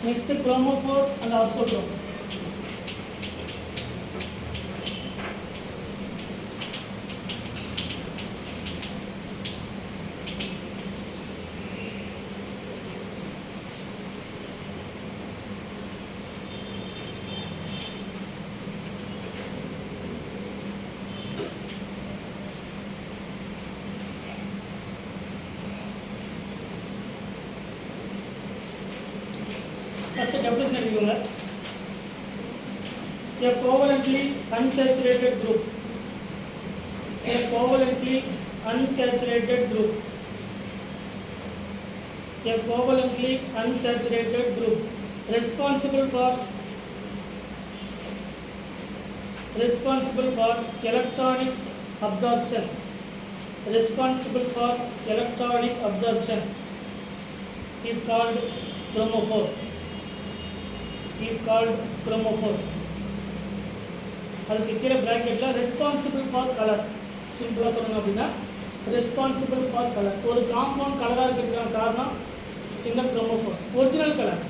Next, chromophore and oxochrome. First definition எடுத்துக்கோங்க. A covalently unsaturated group. A covalently unsaturated group. A covalently unsaturated group responsible for electronic absorption. Responsible for electronic absorption is called chromophore. Is called chromophore. அதுக்கு கீழே பிராக்கெட்ல responsible for colour சிம்பிளா சொல்லணும் அப்படின்னா responsible for colour. ஒரு compound கலரா இருக்கிறதுக்கான காரணம் இந்த குரோமோஃபோர்ஸ். ஒரிஜினல் கலர்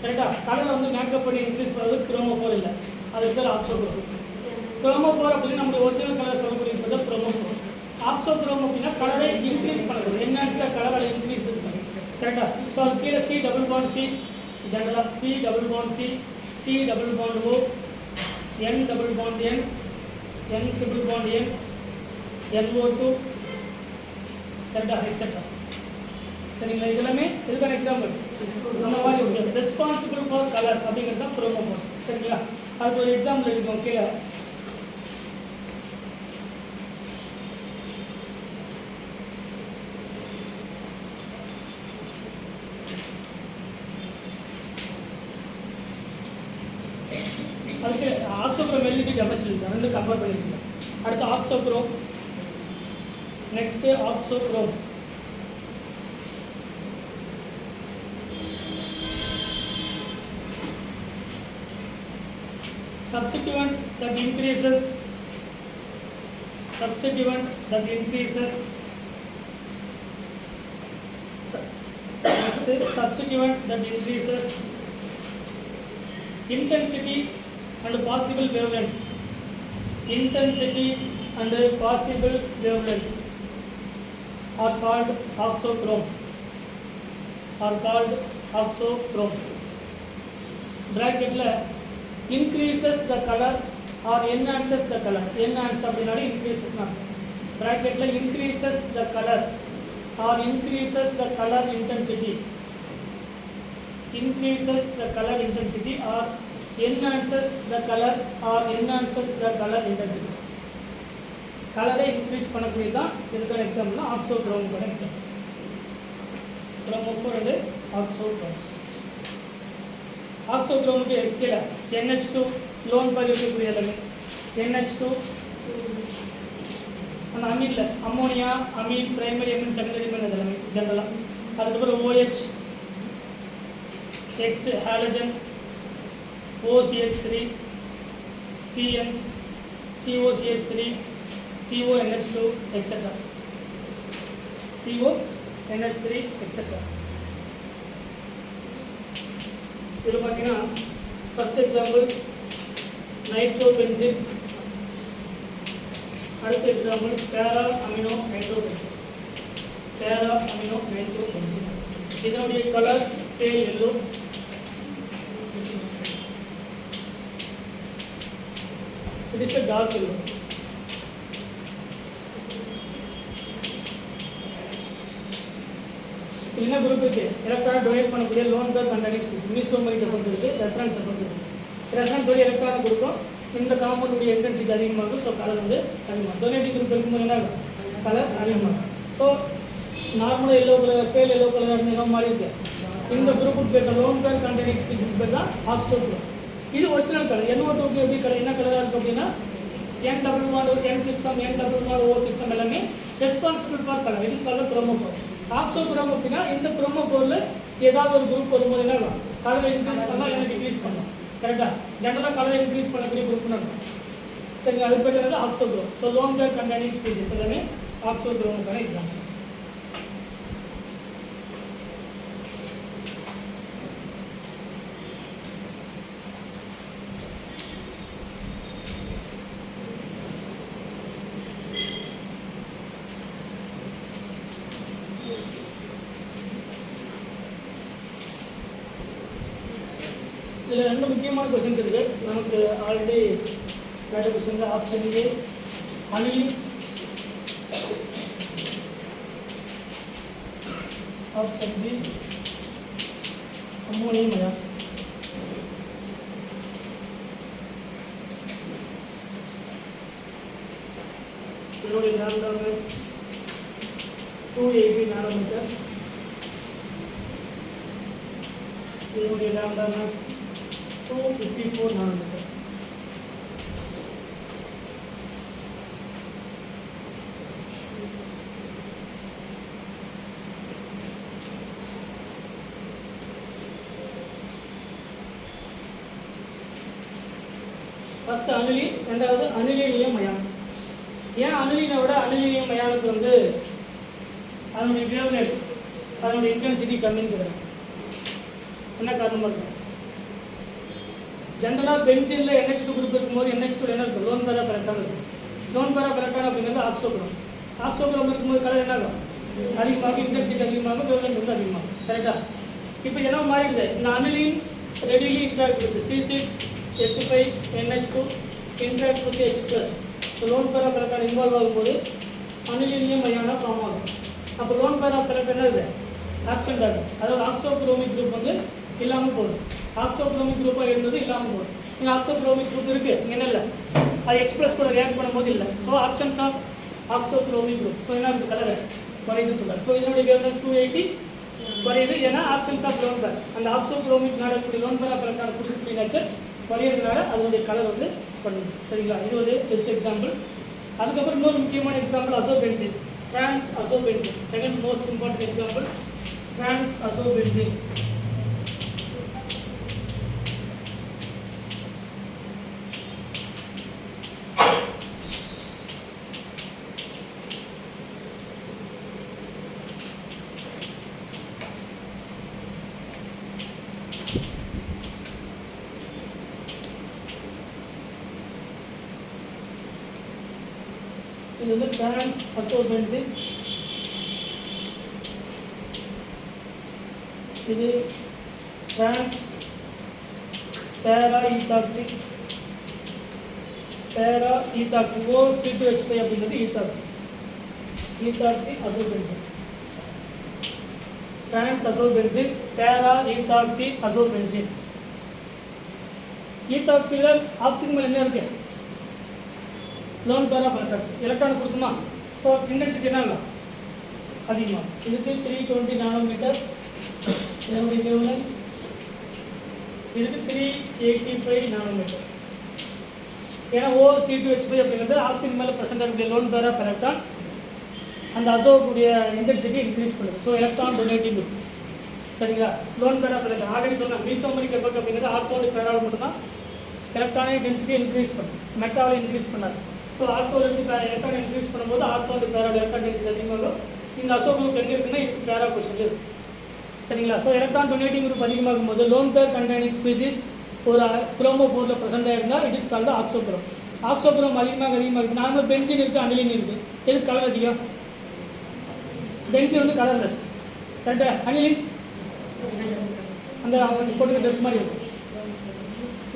கரெக்டா கலரை வந்து மேக்கப் பண்ணி இன்க்ரீஸ் பண்ணுறது குரோமோஃபோர் இல்லை, அதுக்கு பேர் ஆக்சோக்ரோம். குரோமோஃபோர் அப்படின்னு நம்ம ஒரிஜினல் கலர் சொல்லக்கூடியது குரோமோஃபோர். ஆக்சோக்ரோம் அப்படின்னா கலரை இன்க்ரீஸ் பண்ணுறது, என்னென்ன கலரை இன்க்ரீஸ் பண்ணுறது கரெக்டா. ஸோ அது கீழே C double bond C general C double bond C, C double bond O, N double bond N, N triple bond N, NO2, etc. சரிங்களா? இதெல்லாமே இதுக்கான எக்ஸாம்பிள். அந்த மாதிரி ரெஸ்பான்சிபிள் ஃபார் கலர் அப்படிங்கிறது தான் குரோமோஃபோர்ஸ். சரிங்களா? அதுக்கு ஒரு எக்ஸாம்பிள் எடுக்கணும். கீழே அதுக்கு ஆக்சோக்ரோம் எல்இடி டெபாசிட் ரெண்டு கம்பேர் பண்ணிருக்கோம். அடுத்து ஆக்சோக்ரோம், next ஆக்சோக்ரோம். substituent that increases next substituent that increases intensity and possible wavelength. Intensity and possible wavelength are called oxochrome. Bracket la increases the color or enhances the color. Enhance அப்படினாலே increases na. Bracket la increases the color or increases the color intensity. Increases the color intensity or enhances the color or enhances the color intensity. கலரை increase பண்ணக்கூடிய தான் இதுக்கான example தான் ஆக்சோக்ரோம்கான example. குரோமோஃபோர் and ஆக்சோக்ரோம்ஸ். ஆக்சோக்ரோமுக்கு கீழே NH2 loan பார் இருக்கக்கூடிய எல்லாமே NH2 அந்த அமீனில் ammonia, amine, primary amine, secondary amine எல்லாமே ஜென்ரலாக. அதுக்கப்புறம் OH, X halogen, OCH3, CN, COCH3, CONH2, etc. CONH3, etc. இது பார்த்தீங்கன்னா ஃபர்ஸ்ட் எக்ஸாம்பிள் நைட்ரோபென்சின், அடுத்த எக்ஸாம்பிள் பேரா அமினோ நைட்ரோபென்சின். இதனுடைய colour pale yellow. It is a dark yellow. என்ன group இருக்கு? Electron donate பண்ணக்கூடிய லோன் பேர் கண்டனிங் ஸ்பீசிஸ் மீசோமரிட்ட பொறுத்து resonance பொறுத்து. ரெசனன்ஸ் உடைய எலக்ட்ரான் கொடுக்கும். இந்த காம்பவுண்டுடைய இன்டென்சிட்டி அதிகமாக இருக்கும். ஸோ கலர் வந்து அதிகமாக டொனேட்டிங் குரூப் இருக்கும்போது என்ன கலர் அதிகமாக. ஸோ நார்மலாக yellow colour pale yellow colour இருந்தீங்க மாதிரி இருக்கு. இந்த குரூப்புக்கு பேர் லோன் பேர் கண்டனிங் ஸ்பீசிஸ் பேர் தான் ஆக்சோக்ரோம். இது ஒரிஜினல் கலர். NO2 எப்படி கலர் என்ன கலராக இருக்கும் அப்படின்னா N double bond N system, N double bond O system எல்லாமே responsible for colour. It is called chromophore. Auxochrome அப்படின்னா இந்த குரோமோஃபோரில் ஏதாவது ஒரு குரூப் வரும்போது என்ன கலரை இன்க்ரீஸ் பண்ணலாம் இல்லை டிக்ரீஸ் பண்ணலாம். கரெக்டாக ஜென்ரலாக கலரை இன்க்ரீஸ் பண்ணக்கூடிய குரூப்னு இருக்கும். சரி, அது பேர் ஆக்சோக்ரோம். So loan pair containing species எல்லாமே ஆக்சோக்ரோமுக்கான எக்ஸாம்பிள். இதில் ரெண்டு முக்கியமான கொஸ்டின்ஸ் இருக்குது. நமக்கு ஆல்ரெடி கேட்ட question option A aniline, option B ammonium ion. இதனுடைய lambda max 280 நானோமீட்டர். இதனுடைய lambda max 254 nanometre. First aniline, ரெண்டாவது அனிலினியம் அயான். ஏன் அனிலினை விட அனிலினியம் அயானுக்கு வந்து அதனுடைய வேவ்லென்த், அதனுடைய இன்டென்சிட்டி கம்மின்னு சொல்கிறாங்க. என்ன காரணமாக இருக்கும்? ஜென்ரலாக பென்சிலில் NH2 குரூப் இருக்கும்போது NH2 என்ன இருக்கும்? லோன் பேரா பெரட்டான் இருக்கும். லோன் பேரா பெரட்டான் அப்படிங்கிறது ஆக்சோகுரம். ஆக்சோகுரம் இருக்கும்போது கலர் என்ன ஆகும்? அதிகமாக, இன்டென்சிட்டி அதிகமாக, வேவ்லென்த் வந்து அதிகமாக. கரெக்டாக? இப்போ என்ன மாறிடுது? இந்த aniline readily interact with C6H5NH2 interact with H+. Loan பேரா பெரட்டான் இன்வால்வ் ஆகும்போது அனிலினியம் அயானாக ஃபார்ம் ஆகும். அப்போ லோன் பேரா பெரட் என்ன இருக்குது? ஆப்சென்ட் ஆகும். அதாவது ஆக்சோகுரோமிக் குரூப் வந்து இல்லாமல் போகுது. ஆக்சோகுரோமிக் குரூப்பாக இருந்தது இல்லாமல் போகுது. இங்கே ஆக்சோகுரோமிக் குரூப் இருக்குது, இங்கே என்ன இல்லை, அது H+ கூட ரியாக்ட் பண்ணும்போது இல்லை. So options of auxochromic group. So என்ன இருக்குது? கலர் குறையுதுன்னு சொல்கிறார். ஸோ இதனுடைய வேவ்லென்த் 280 குறையுது. ஏன்னா ஆப்ஷன்ஸ் ஆஃப் லோன் பேர், அந்த ஆக்சோகுரோமிக் நடக்கக்கூடிய லோன் பேரா பெரட்டான குரூப் நேச்சர் குறையிறதுனால அதனுடைய கலர் வந்து பண்ணுது. சரிங்களா? இது ஒரு பெஸ்ட் எக்ஸாம்பிள். அதுக்கப்புறம் இன்னொரு முக்கியமான example அசோபென்சின், trans அசோபென்சின். Second most important example trans அசோபென்சின். இது வந்து டிரான்ஸ் அசோபென்சின். இது டிரான்ஸ் பேரா ஈத்தாக்சி. பேரா ஈத்தாக்சி O C2H5 அப்படிங்கிறது ஈத்தாக்சி. ஈத்தாக்சி அசோபென்சின். டிரான்ஸ் அசோபென்சின், பேரா ஈத்தாக்சி அசோபென்சின். ஈத்தாக்சியில் ஆக்சிஜன் மேலே என்ன இருக்கு? லோன் பேரா பெரட்டாக்சி. எலக்ட்ரான் கொடுக்குமா? ஸோ இன்டென்சிட்டி என்ன ஆகும்? அதிகமாக. இதுக்கு 320 நானோமீட்டர் இதனுடைய வேவ்லென்த். இதுக்கு 385 நானோமீட்டர். ஏன்னா OC2H5 அப்படிங்கிறது ஆக்சிஜன் மேலே ப்ரெசென்ட் ஆகக்கூடிய லோன் பேரா பெரட்டான் அந்த அசோவுடைய இன்டென்சிட்டி இன்க்ரீஸ் பண்ணுது. So electron donating group. சரிங்களா? லோன் பேரா பெரட்டான் ஆல்ரெடி சொன்னேன், மீசோமரிக் எஃபெக்ட் அப்படிங்கிறது ஆர்த்தோனிக் பேரால் மட்டும்தான் எலக்ட்ரானிக் டென்சிட்டி இன்க்ரீஸ் பண்ணும், மெட்டாவில் இன்க்ரீஸ் பண்ணாது. ஸோ ஆர்த்தோவில் எலக்ட்ரான் இன்க்ரீஸ் பண்ணும்போது ஆர்த்தோனிக் பேரால் எலக்ட்ரான் டென்சிட்டி அதிகமாகும். இந்த அசோ குரூப் எங்கே இருக்குன்னா இது பேரா பொசிஷன் இருக்குது. சரிங்களா? ஸோ எலக்ட்ரான் டொனேட்டிங் குரூப் அதிகமாகும் போது லோன் பேர் கண்டெய்னிங் ஸ்பீசிஸ் ஒரு குரோமோஃபோரில் ப்ரெசென்ட் ஆகிருந்தால் இட் இஸ் கால்டு ஆக்சோகுரோம். ஆக்சோகுரோம் அதிகமாக இருக்குது. நார்மல் பென்சின் இருக்குது, அனிலின் இருக்குது. எதுக்கு கலர் அதிகம்? பென்சின் வந்து கலர்லெஸ். கரெக்டாக? அனிலின் அந்த போட்டுக்க ட்ரெஸ் மாதிரி இருக்கும்,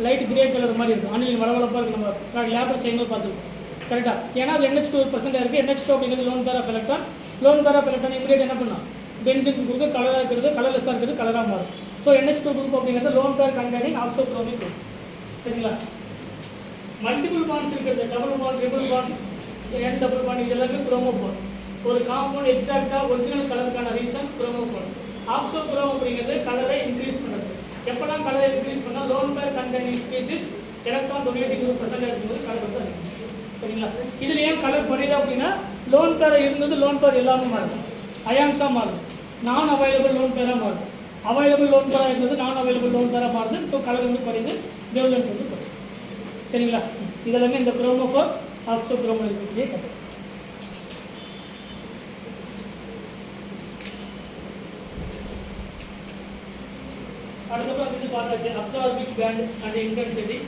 லைட் கிரே கலர் மாதிரி இருக்கும். அனிலின் வளவளப்பாக இருக்குது. நம்ம லேபில் செய்யும்போது பார்த்துருக்கோம். கரெக்டாக? ஏன்னா அது NH2% இருக்குது. NH2 அப்படிங்கிறது லோன் பேரா பெரட்டான். லோன் பேரா பெரட்டான் இமீடியட் என்ன பண்ணலாம்? பென்சின் குரூப்பு கலராக இருக்கிறது, கலர்லெஸ்ஸாக இருக்கிறது, கலராக மாறும். ஸோ NH2 குரூப் அப்படிங்கிறது lone pair containing auxochromic group. சரிங்களா? மல்டிபிள் பாண்ட்ஸ் இருக்கிறது, double bonds, triple bonds, N double bond, இது எல்லாமே குரோமோஃபோர். ஒரு காம்பவுண்ட் எக்ஸாக்டாக ஒரிஜினல் கலருக்கான ரீசன் குரோமோஃபோர். ஆக்சோகுரோம் அப்படிங்கிறது கலரை இன்க்ரீஸ் பண்ணுறது. எப்போல்லாம் கலரை இன்க்ரீஸ் பண்ணால் loan pair containing species electron donating group present இருக்கும்போது கலர் வந்து அதிகம். சரிங்களா? இதில் ஏன் கலர் குறையுது அப்படின்னா லோன் பேரை இருந்தது லோன் பேர் எல்லாமே மாறுது, அயான்ஸாக மாறுது. நான் அவைலபிள் லோன் பேராக மாறுது. அவைலபிள் லோன் பேராக இருந்தது நான் அவைலபிள் லோன் பேராக மாறுது. ஸோ கலர் வந்து குறையுது, வேவ்லென்த் வந்து குறையுது. சரிங்களா? இதெல்லாமே இந்த குரோமோஃபோர் ஆக்சோகுரோம் இருக்கக்கூடிய கதை. அடுத்தப்பறம் இது பார்த்தாச்சு அப்சார்பிங் பேண்ட் அண்ட் இன்டென்சிட்டி.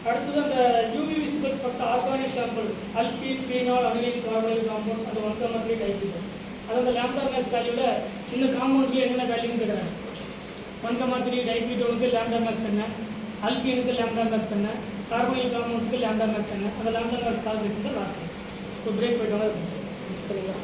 அடுத்தது அந்த UV visible spectrum organic sample alkene, phenol, aniline, carbonyl compounds அந்த 1,3 டைப். அது அந்த லாம்டா மேக்ஸ் வேல்யூவில் இந்த காம்பவுண்ட்லேயே என்னென்ன வேல்யூன்னு கேட்குறாங்க. 1,3 டைக்யூட்டோனுக்கு லாம்டா மேக்ஸ் என்ன, அல்கீனுக்கு லாம்டா மேக்ஸ் என்ன, கார்பனிக் காம்பவுண்ட்ஸ்க்கு லாம்டா மேக்ஸ் என்ன, அந்த லாம்டா மேக்ஸ் கால்குலேஷன் தான் லாஸ்ட். ஸோ பிரேக் போய்ட்டு சரிங்களா.